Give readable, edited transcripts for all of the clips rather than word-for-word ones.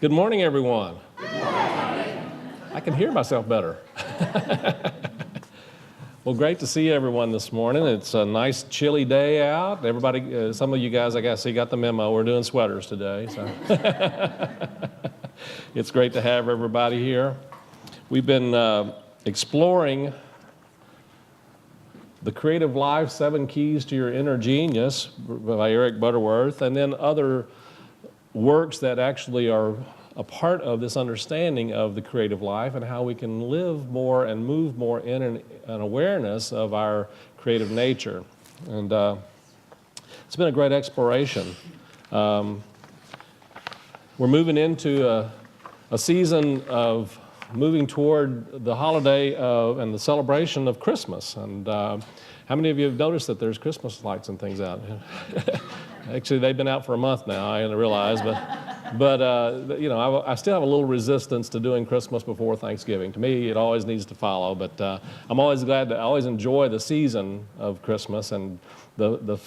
Good morning, everyone. Good morning. I can hear myself better. Well, great to see everyone this morning. It's a nice chilly day out. Everybody, some of you guys, I guess, you got the memo. We're doing sweaters today, so it's great to have everybody here. We've been exploring The Creative Life, 7 Keys to Your Inner Genius by Eric Butterworth, and then other works that actually are a part of this understanding of the creative life and how we can live more and move more in an awareness of our creative nature. And it's been a great exploration. We're moving into a season of moving toward the holiday and the celebration of Christmas. And how many of you have noticed that there's Christmas lights and things out? Actually, they've been out for a month now, I realize, but you know, I still have a little resistance to doing Christmas before Thanksgiving. To me, it always needs to follow, but I'm always glad I always enjoy the season of Christmas and the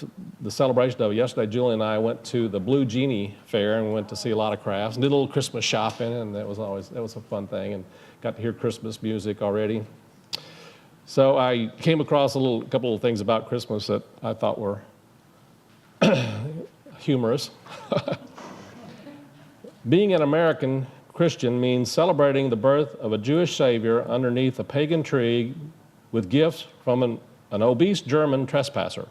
celebration of it. Yesterday, Julie and I went to the Blue Genie Fair and we went to see a lot of crafts and did a little Christmas shopping, and that was a fun thing, and got to hear Christmas music already. So I came across a couple of things about Christmas that I thought were humorous. Being an American Christian means celebrating the birth of a Jewish Savior underneath a pagan tree with gifts from an obese German trespasser.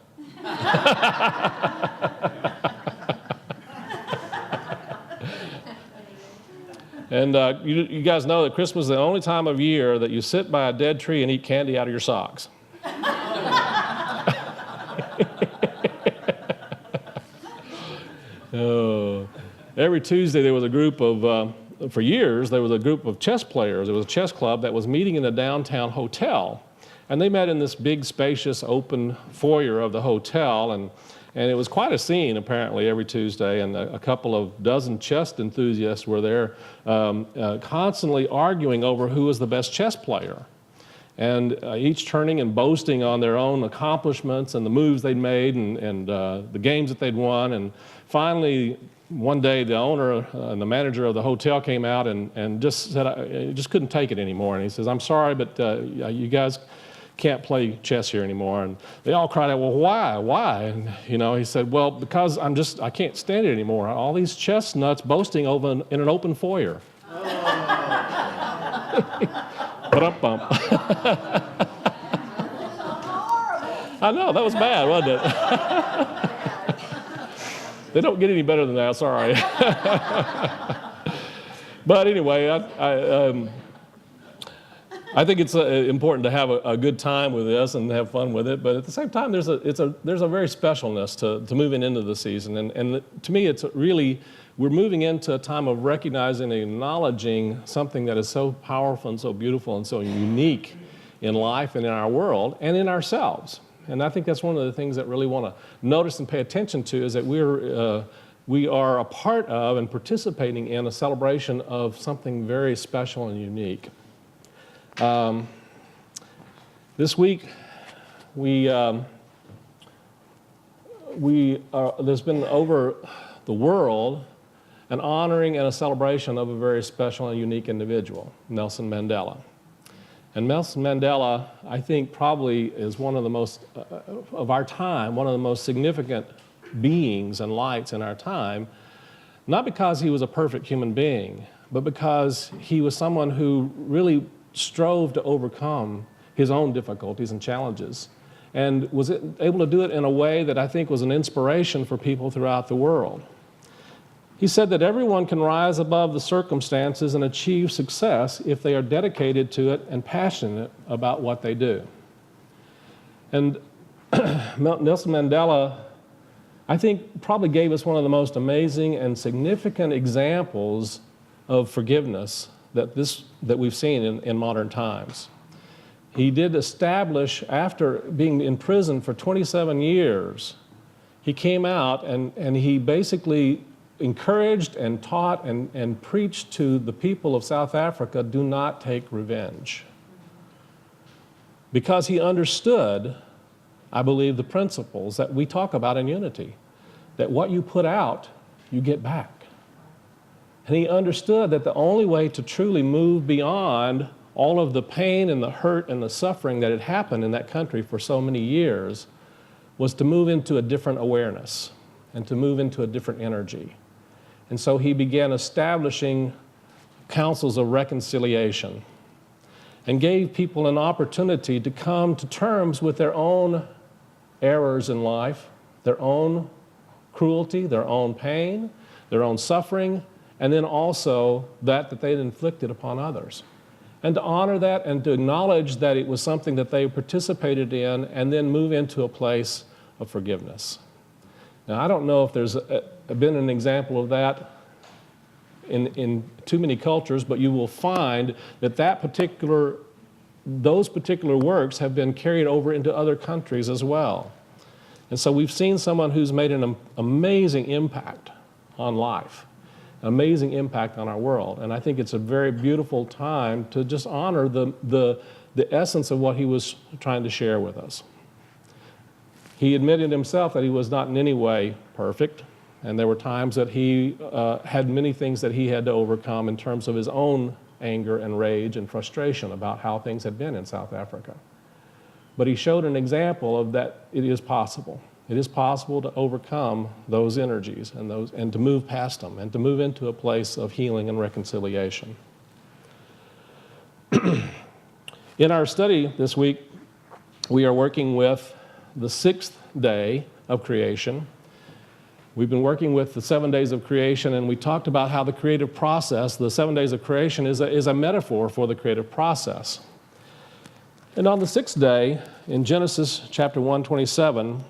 And you guys know that Christmas is the only time of year that you sit by a dead tree and eat candy out of your socks. Every Tuesday there was a group of, for years, there was a group of chess players. It was a chess club that was meeting in the downtown hotel. And they met in this big, spacious, open foyer of the hotel. And it was quite a scene, apparently, every Tuesday. And a couple of dozen chess enthusiasts were there constantly arguing over who was the best chess player. And each turning and boasting on their own accomplishments and the moves they'd made and the games that they'd won. And finally, one day, the owner and the manager of the hotel came out and just said, I just couldn't take it anymore. And he says, I'm sorry, but you guys can't play chess here anymore. And they all cried out, well, why? Why? And, he said, well, because I can't stand it anymore. All these chess nuts boasting over in an open foyer. Ba-dum-bum. I know, that was bad, wasn't it? They don't get any better than that, sorry. But anyway, I think it's important to have a good time with this and have fun with it. But at the same time, there's a very specialness to moving into the season. And to me, it's really, we're moving into a time of recognizing and acknowledging something that is so powerful and so beautiful and so unique in life and in our world and in ourselves. And I think that's one of the things that really want to notice and pay attention to, is that we are a part of and participating in a celebration of something very special and unique. This week, there's been over the world an honoring and a celebration of a very special and unique individual, Nelson Mandela. And Nelson Mandela, I think, probably is one of the most, of our time, one of the most significant beings and lights in our time, not because he was a perfect human being, but because he was someone who really strove to overcome his own difficulties and challenges, and was able to do it in a way that I think was an inspiration for people throughout the world. He said that everyone can rise above the circumstances and achieve success if they are dedicated to it and passionate about what they do. And Nelson Mandela, I think, probably gave us one of the most amazing and significant examples of forgiveness that we've seen in modern times. He did establish, after being in prison for 27 years, he came out and he basically encouraged and taught and preached to the people of South Africa, do not take revenge. Because he understood, I believe, the principles that we talk about in unity, that what you put out, you get back. And he understood that the only way to truly move beyond all of the pain and the hurt and the suffering that had happened in that country for so many years was to move into a different awareness and to move into a different energy. And so he began establishing councils of reconciliation and gave people an opportunity to come to terms with their own errors in life, their own cruelty, their own pain, their own suffering, and then also that they had inflicted upon others. And to honor that and to acknowledge that it was something that they participated in and then move into a place of forgiveness. Now, I don't know if there's been an example of that in too many cultures, but you will find that those particular works have been carried over into other countries as well. And so we've seen someone who's made an amazing impact on life, an amazing impact on our world. And I think it's a very beautiful time to just honor the essence of what he was trying to share with us. He admitted himself that he was not in any way perfect, and there were times that he had many things that he had to overcome in terms of his own anger and rage and frustration about how things had been in South Africa. But he showed an example of that it is possible. It is possible to overcome those energies and to move past them and to move into a place of healing and reconciliation. In our study this week, we are working with the 6th day of creation. We've been working with the 7 days of creation, and we talked about how the creative process, the 7 days of creation, is a metaphor for the creative process. And on the 6th day, in Genesis chapter 1:27,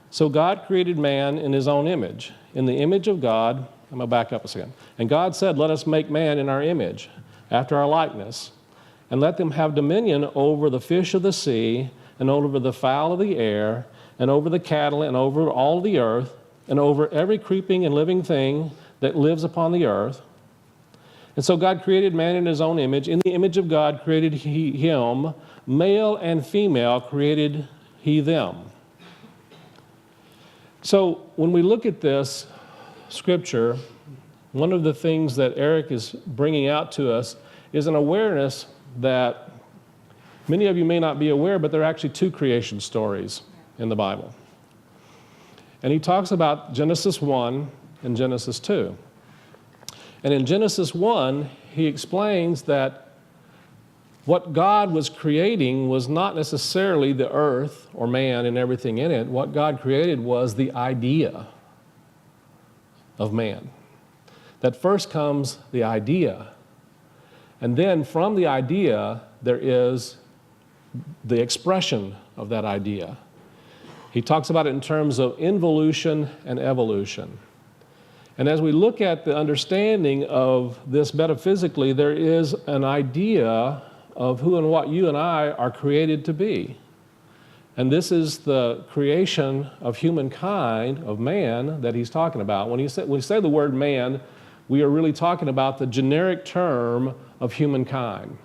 so God created man in his own image. In the image of God, I'm going to back up a second. And God said, let us make man in our image, after our likeness, and let them have dominion over the fish of the sea, and over the fowl of the air, and over the cattle, and over all the earth, and over every creeping and living thing that lives upon the earth. And so God created man in his own image. In the image of God created he him, male and female created he them. So when we look at this scripture, one of the things that Eric is bringing out to us is an awareness that many of you may not be aware, but there are actually 2 creation stories in the Bible. And he talks about Genesis 1 and Genesis 2. And in Genesis 1, he explains that what God was creating was not necessarily the earth or man and everything in it. What God created was the idea of man. That first comes the idea. And then from the idea, there is the expression of that idea. He talks about it in terms of involution and evolution. And as we look at the understanding of this metaphysically, there is an idea of who and what you and I are created to be. And this is the creation of humankind, of man, that he's talking about. When we say the word man, we are really talking about the generic term of humankind.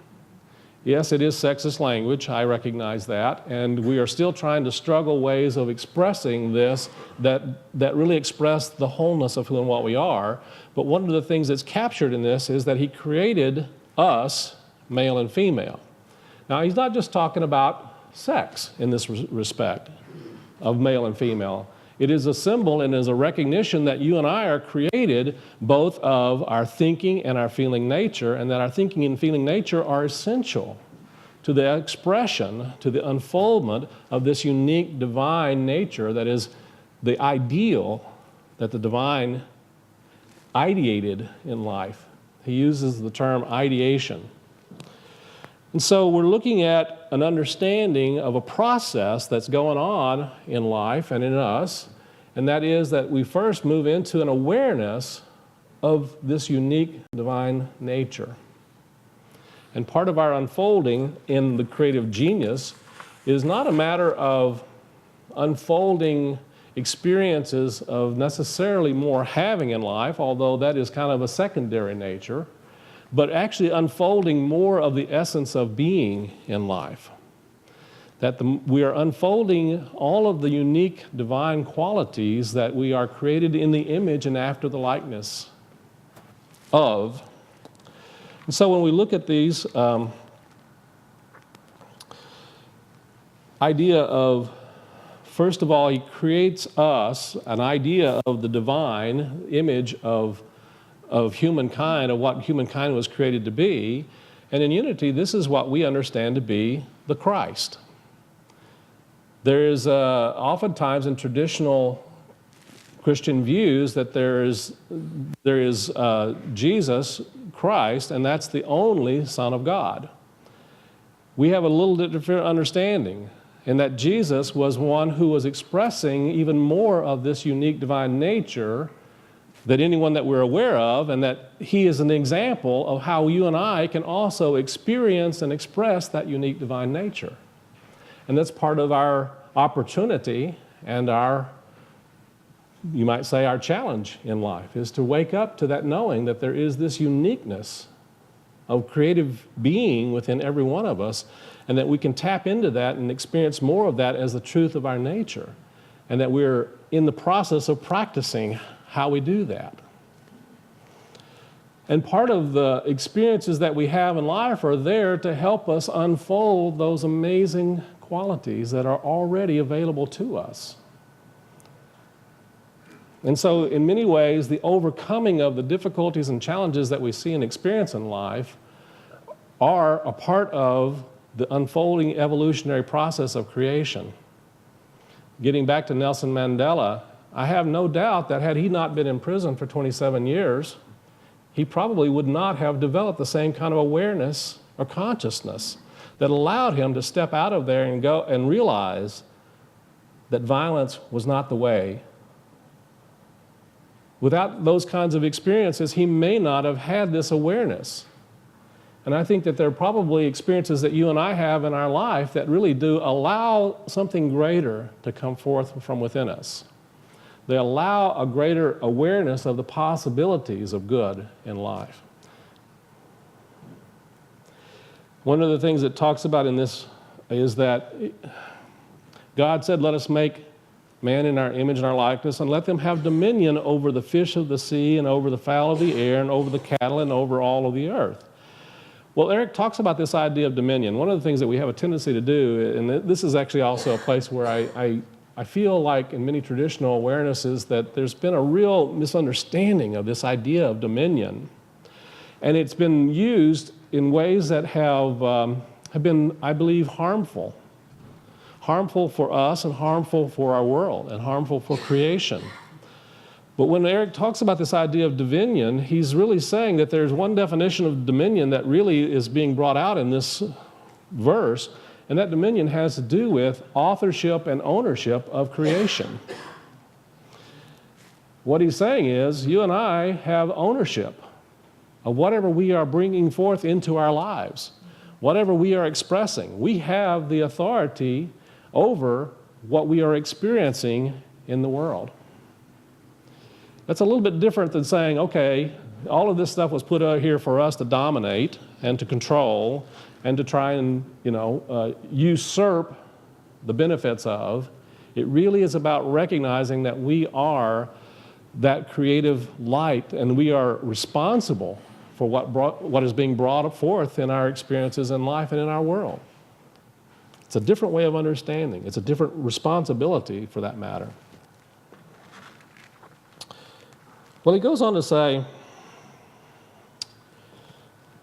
Yes, it is sexist language, I recognize that, and we are still trying to struggle ways of expressing this that really express the wholeness of who and what we are. But one of the things that's captured in this is that he created us, male and female. Now, he's not just talking about sex in this respect of male and female. It is a symbol and is a recognition that you and I are created both of our thinking and our feeling nature, and that our thinking and feeling nature are essential to the expression, to the unfoldment of this unique divine nature that is the ideal that the divine ideated in life. He uses the term ideation. And so we're looking at an understanding of a process that's going on in life and in us, and that is that we first move into an awareness of this unique divine nature. And part of our unfolding in the creative genius is not a matter of unfolding experiences of necessarily more having in life, although that is kind of a secondary nature, but actually unfolding more of the essence of being in life. That we are unfolding all of the unique divine qualities that we are created in the image and after the likeness of. And so when we look at these idea of, first of all, he creates us an idea of the divine image of humankind, of what humankind was created to be. And in unity, this is what we understand to be the Christ. There is oftentimes in traditional Christian views that there is Jesus Christ, and that's the only Son of God. We have a little different understanding in that Jesus was one who was expressing even more of this unique divine nature than anyone that we're aware of, and that he is an example of how you and I can also experience and express that unique divine nature. And that's part of our opportunity and our, you might say, our challenge in life, is to wake up to that knowing that there is this uniqueness of creative being within every one of us, and that we can tap into that and experience more of that as the truth of our nature, and that we're in the process of practicing how we do that. And part of the experiences that we have in life are there to help us unfold those amazing qualities that are already available to us. And so in many ways, the overcoming of the difficulties and challenges that we see and experience in life are a part of the unfolding evolutionary process of creation. Getting back to Nelson Mandela, I have no doubt that had he not been in prison for 27 years, he probably would not have developed the same kind of awareness or consciousness that allowed him to step out of there and go and realize that violence was not the way. Without those kinds of experiences, he may not have had this awareness. And I think that there are probably experiences that you and I have in our life that really do allow something greater to come forth from within us. They allow a greater awareness of the possibilities of good in life. One of the things it talks about in this is that God said, let us make man in our image and our likeness, and let them have dominion over the fish of the sea and over the fowl of the air and over the cattle and over all of the earth. Well, Eric talks about this idea of dominion. One of the things that we have a tendency to do, and this is actually also a place where I feel like in many traditional awarenesses that there's been a real misunderstanding of this idea of dominion. And it's been used in ways that have been, I believe, harmful. Harmful for us and harmful for our world and harmful for creation. But when Eric talks about this idea of dominion, he's really saying that there's one definition of dominion that really is being brought out in this verse, and that dominion has to do with authorship and ownership of creation. What he's saying is, you and I have ownership of whatever we are bringing forth into our lives, whatever we are expressing. We have the authority over what we are experiencing in the world. That's a little bit different than saying, okay, all of this stuff was put out here for us to dominate and to control and to try and, usurp the benefits of. It really is about recognizing that we are that creative light, and we are responsible for what is being brought forth in our experiences in life and in our world. It's a different way of understanding. It's a different responsibility, for that matter. Well, he goes on to say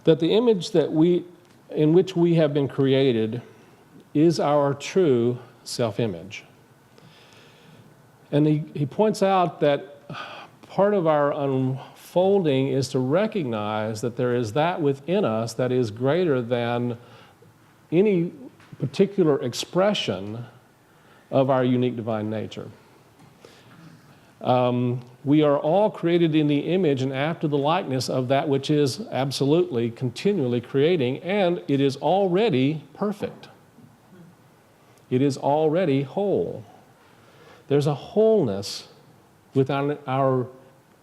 that the image in which we have been created is our true self-image. And he points out that part of our unfolding is to recognize that there is that within us that is greater than any particular expression of our unique divine nature. We are all created in the image and after the likeness of that which is absolutely, continually creating, and it is already perfect. It is already whole. There's a wholeness within our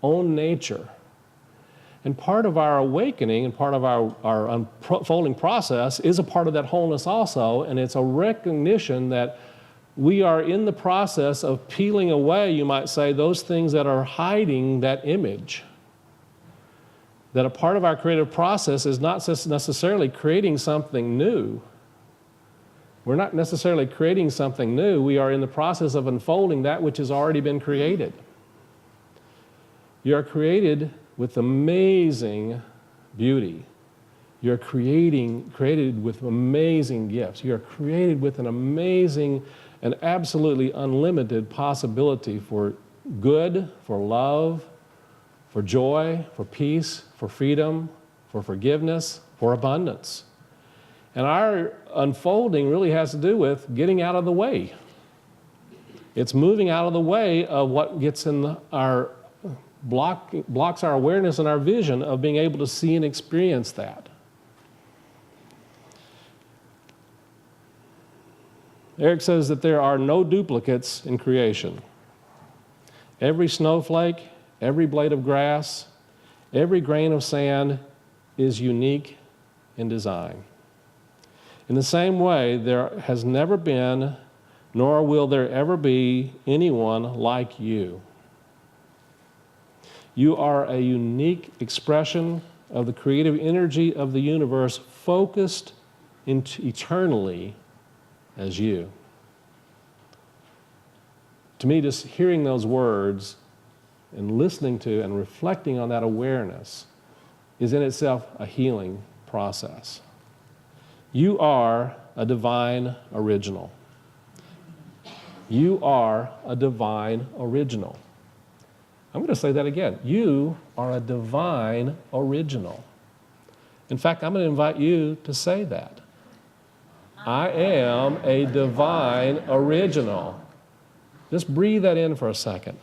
own nature. And part of our awakening and part of our unfolding process is a part of that wholeness also, and it's a recognition that we are in the process of peeling away, you might say, those things that are hiding that image. that a part of our creative process is not necessarily creating something new. We're not necessarily creating something new. We are in the process of unfolding that which has already been created. You are created with amazing beauty. You're created with amazing gifts. You're created with an amazing and absolutely unlimited possibility for good, for love, for joy, for peace, for freedom, for forgiveness, for abundance. And our unfolding really has to do with getting out of the way. It's moving out of the way of what gets in our blocks our awareness and our vision of being able to see and experience that. Eric says that there are no duplicates in creation. Every snowflake, every blade of grass, every grain of sand is unique in design. In the same way, there has never been, nor will there ever be, anyone like you. You are a unique expression of the creative energy of the universe, focused into eternally as you. To me, just hearing those words and listening to and reflecting on that awareness is in itself a healing process. You are a divine original. You are a divine original. I'm going to say that again. You are a divine original. In fact, I'm going to invite you to say that. I am a divine original. Just breathe that in for a second.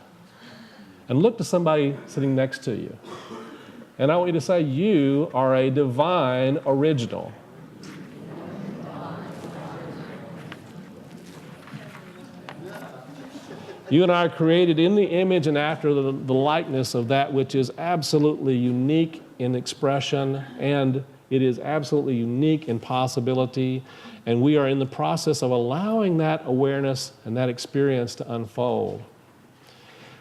And look to somebody sitting next to you. And I want you to say, you are a divine original. You and I are created in the image and after the likeness of that which is absolutely unique in expression, and it is absolutely unique in possibility, and we are in the process of allowing that awareness and that experience to unfold.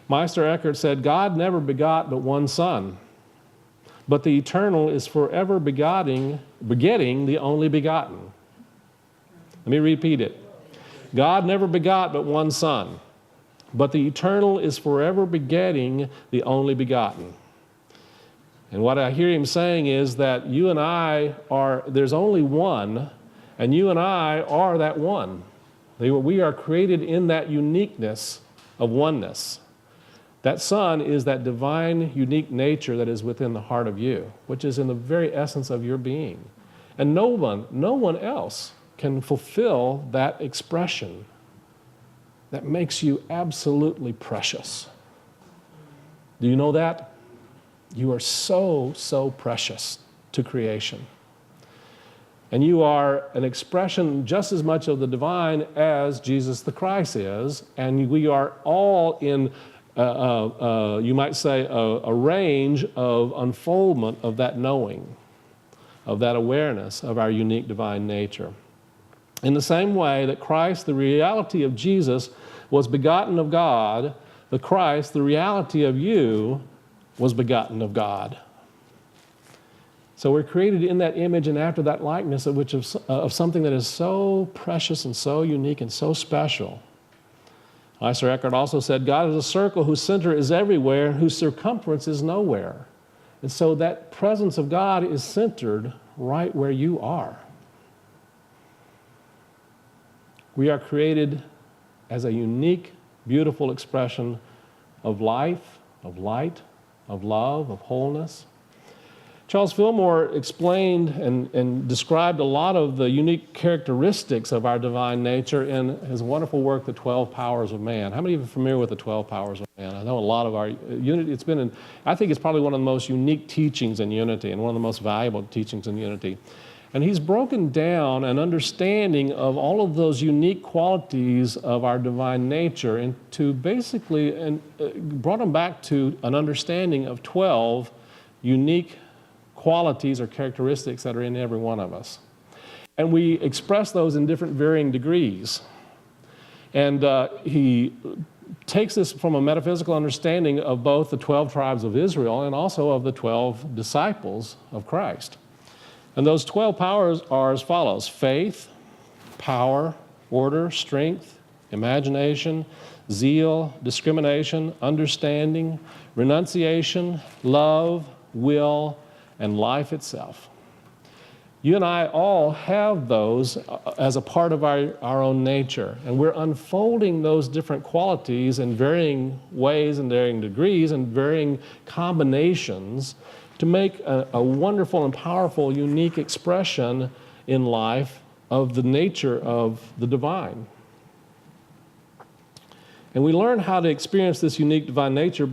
Meister Eckhart said, God never begot but one son, but the eternal is forever begetting the only begotten. Let me repeat it. God never begot but one son, but the eternal is forever begetting the only begotten. And what I hear him saying is that you and I are, there's only one, and you and I are that one. We are created in that uniqueness of oneness. That Son is that divine, unique nature that is within the heart of you, which is in the very essence of your being. And no one else can fulfill that expression that makes you absolutely precious. Do you know that? You are so, so precious to creation. And you are an expression just as much of the divine as Jesus the Christ is, and we are all in, you might say, a range of unfoldment of that knowing, of that awareness of our unique divine nature. In the same way that Christ, the reality of Jesus, was begotten of God, the Christ, the reality of you, was begotten of God. So we're created in that image and after that likeness of something that is so precious and so unique and so special. Meister Eckhart also said, God is a circle whose center is everywhere and whose circumference is nowhere. And so that presence of God is centered right where you are. We are created as a unique, beautiful expression of life, of light, of love, of wholeness. Charles Fillmore explained and described a lot of the unique characteristics of our divine nature in his wonderful work, The 12 Powers of Man. How many of you are familiar with the 12 Powers of Man? I know a lot of our unity, I think it's probably one of the most unique teachings in unity and one of the most valuable teachings in unity. And he's broken down an understanding of all of those unique qualities of our divine nature into basically, and brought them back to an understanding of 12 unique qualities or characteristics that are in every one of us. And we express those in different varying degrees. And he takes this from a metaphysical understanding of both the 12 tribes of Israel and also of the 12 disciples of Christ. And those 12 powers are as follows: faith, power, order, strength, imagination, zeal, discrimination, understanding, renunciation, love, will, and life itself. You and I all have those as a part of our own nature, and we're unfolding those different qualities in varying ways and varying degrees and varying combinations to make a wonderful and powerful, unique expression in life of the nature of the divine. And we learn how to experience this unique divine nature,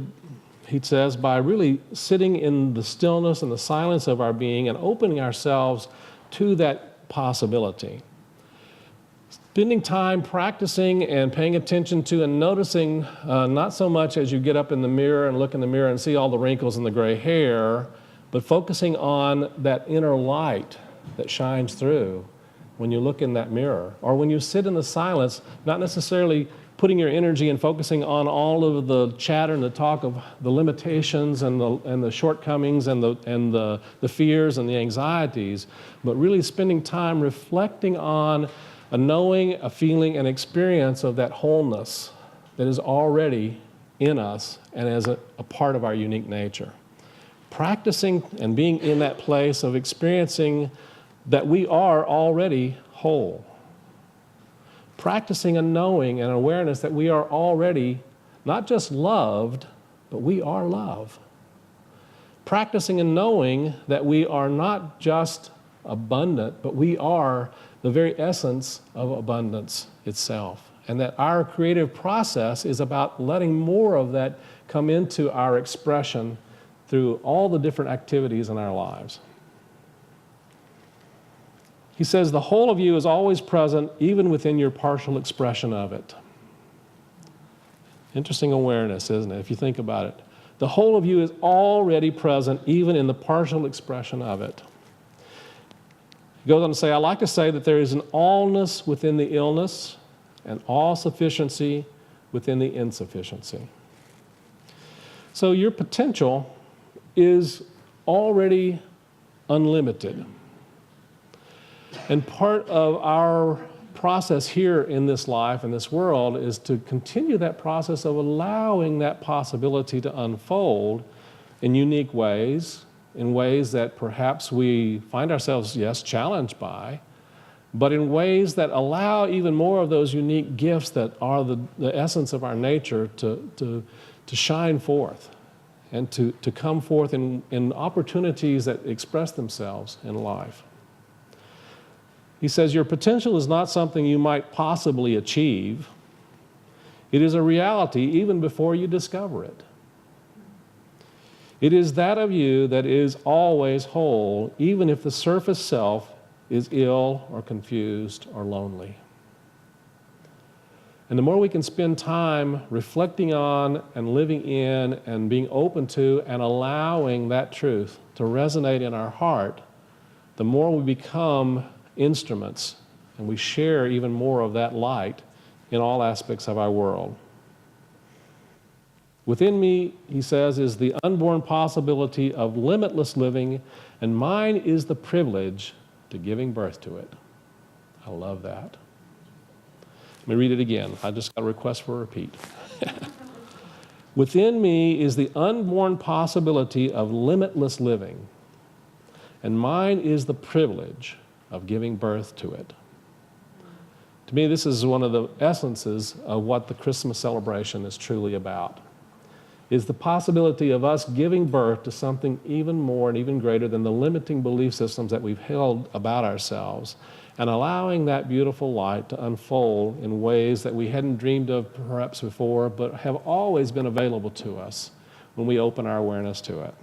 he says, by really sitting in the stillness and the silence of our being and opening ourselves to that possibility. Spending time practicing and paying attention to and noticing, not so much as you get up in the mirror and look in the mirror and see all the wrinkles and the gray hair, but focusing on that inner light that shines through when you look in that mirror. Or when you sit in the silence, not necessarily putting your energy and focusing on all of the chatter and the talk of the limitations and the shortcomings and the fears and the anxieties, but really spending time reflecting on a knowing, a feeling, an experience of that wholeness that is already in us and as a part of our unique nature. Practicing and being in that place of experiencing that we are already whole. Practicing a knowing and awareness that we are already not just loved, but we are love. Practicing and knowing that we are not just abundant, but we are the very essence of abundance itself. And that our creative process is about letting more of that come into our expression through all the different activities in our lives. He says the whole of you is always present, even within your partial expression of it. Interesting awareness, isn't it, if you think about it? The whole of you is already present, even in the partial expression of it. He goes on to say, I like to say that there is an allness within the illness and all-sufficiency within the insufficiency. So your potential is already unlimited. And part of our process here in this life, in this world, is to continue that process of allowing that possibility to unfold in unique ways, in ways that perhaps we find ourselves, yes, challenged by, but in ways that allow even more of those unique gifts that are the essence of our nature to shine forth and to come forth in opportunities that express themselves in life. He says, your potential is not something you might possibly achieve. It is a reality even before you discover it. It is that of you that is always whole, even if the surface self is ill or confused or lonely. And the more we can spend time reflecting on and living in and being open to and allowing that truth to resonate in our heart, the more we become instruments and we share even more of that light in all aspects of our world. Within me, he says, is the unborn possibility of limitless living, and mine is the privilege to giving birth to it. I love that. Let me read it again. I just got a request for a repeat. Within me is the unborn possibility of limitless living, and mine is the privilege of giving birth to it. To me, this is one of the essences of what the Christmas celebration is truly about, is the possibility of us giving birth to something even more and even greater than the limiting belief systems that we've held about ourselves, and allowing that beautiful light to unfold in ways that we hadn't dreamed of perhaps before, but have always been available to us when we open our awareness to it.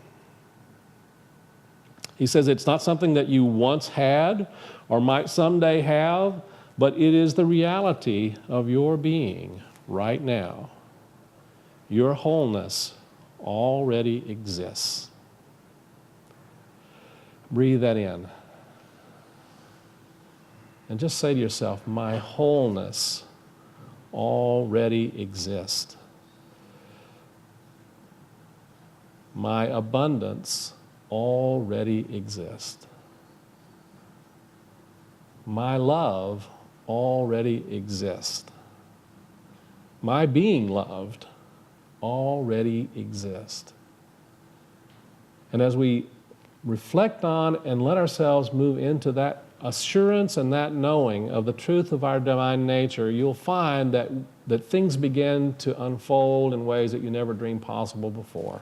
He says it's not something that you once had or might someday have, but it is the reality of your being right now. Your wholeness already exists. Breathe that in. And just say to yourself, my wholeness already exists. my abundance already exists. My love already exists. My being loved already exists. And as we reflect on and let ourselves move into that assurance and that knowing of the truth of our divine nature, you'll find that things begin to unfold in ways that you never dreamed possible before.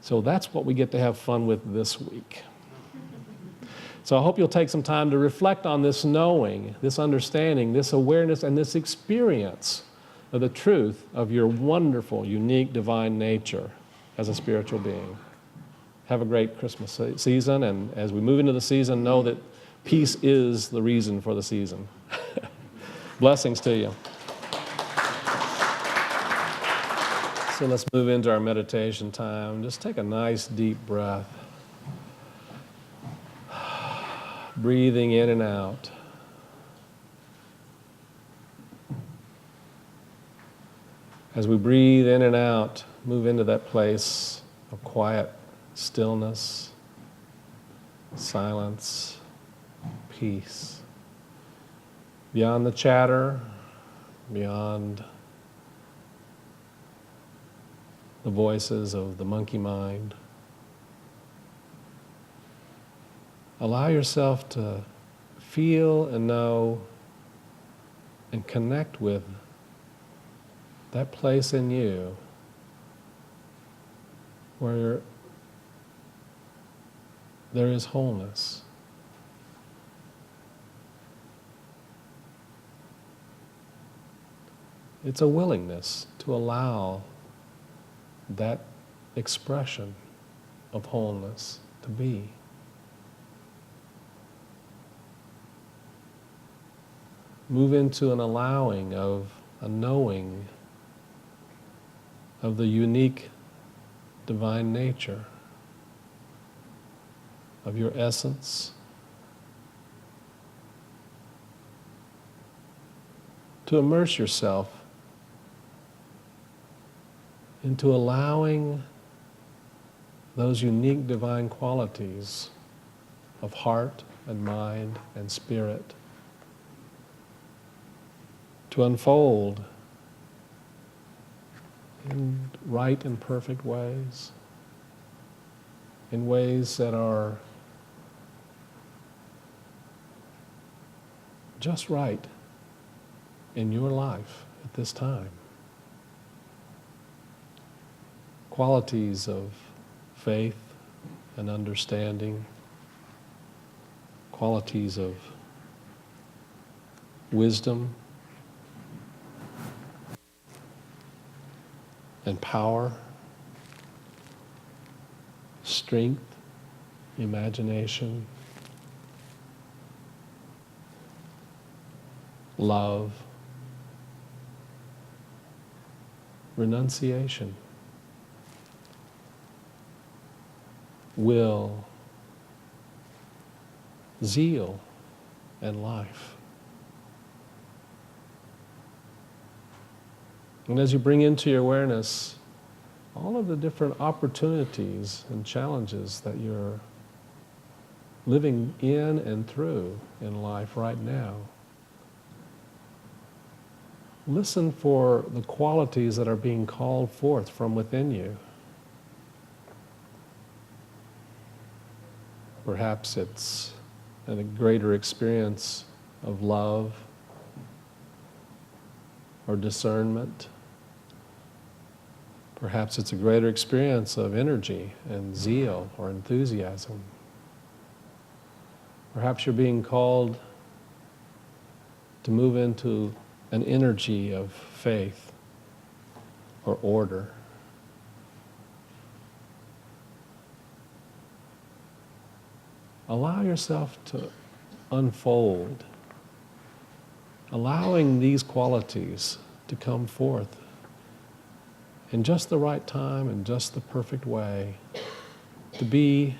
So that's what we get to have fun with this week. So I hope you'll take some time to reflect on this knowing, this understanding, this awareness, and this experience of the truth of your wonderful, unique, divine nature as a spiritual being. Have a great Christmas season, and as we move into the season, know that peace is the reason for the season. Blessings to you. So let's move into our meditation time. Just take a nice deep breath. Breathing in and out. As we breathe in and out, move into that place of quiet stillness, silence, peace. Beyond the chatter, beyond the voices of the monkey mind. Allow yourself to feel and know and connect with that place in you where there is wholeness. It's a willingness to allow that expression of wholeness to be. Move into an allowing of a knowing of the unique divine nature of your essence. To immerse yourself into allowing those unique divine qualities of heart and mind and spirit to unfold in right and perfect ways, in ways that are just right in your life at this time. Qualities of faith and understanding, qualities of wisdom and power, strength, imagination, love, renunciation, will, zeal, and life. And as you bring into your awareness all of the different opportunities and challenges that you're living in and through in life right now, listen for the qualities that are being called forth from within you. Perhaps it's a greater experience of love or discernment. Perhaps it's a greater experience of energy and zeal or enthusiasm. Perhaps you're being called to move into an energy of faith or order. Allow yourself to unfold, allowing these qualities to come forth in just the right time and just the perfect way to be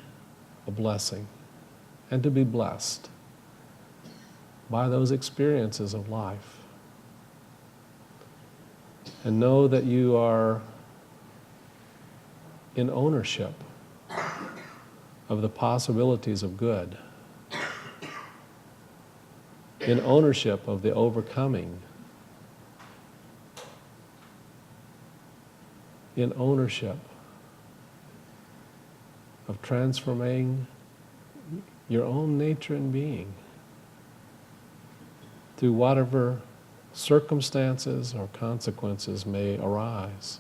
a blessing and to be blessed by those experiences of life. And know that you are in ownership of the possibilities of good, in ownership of the overcoming, in ownership of transforming your own nature and being through whatever circumstances or consequences may arise.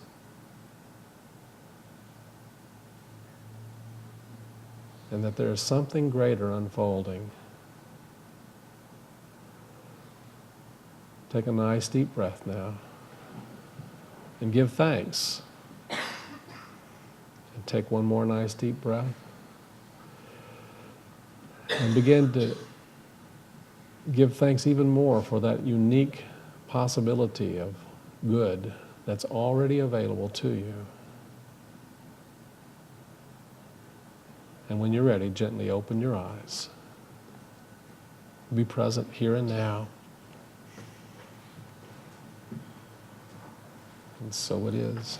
And that there is something greater unfolding. Take a nice deep breath now and give thanks. And take one more nice deep breath and begin to give thanks even more for that unique possibility of good that's already available to you. And when you're ready, gently open your eyes. Be present here and now. And so it is.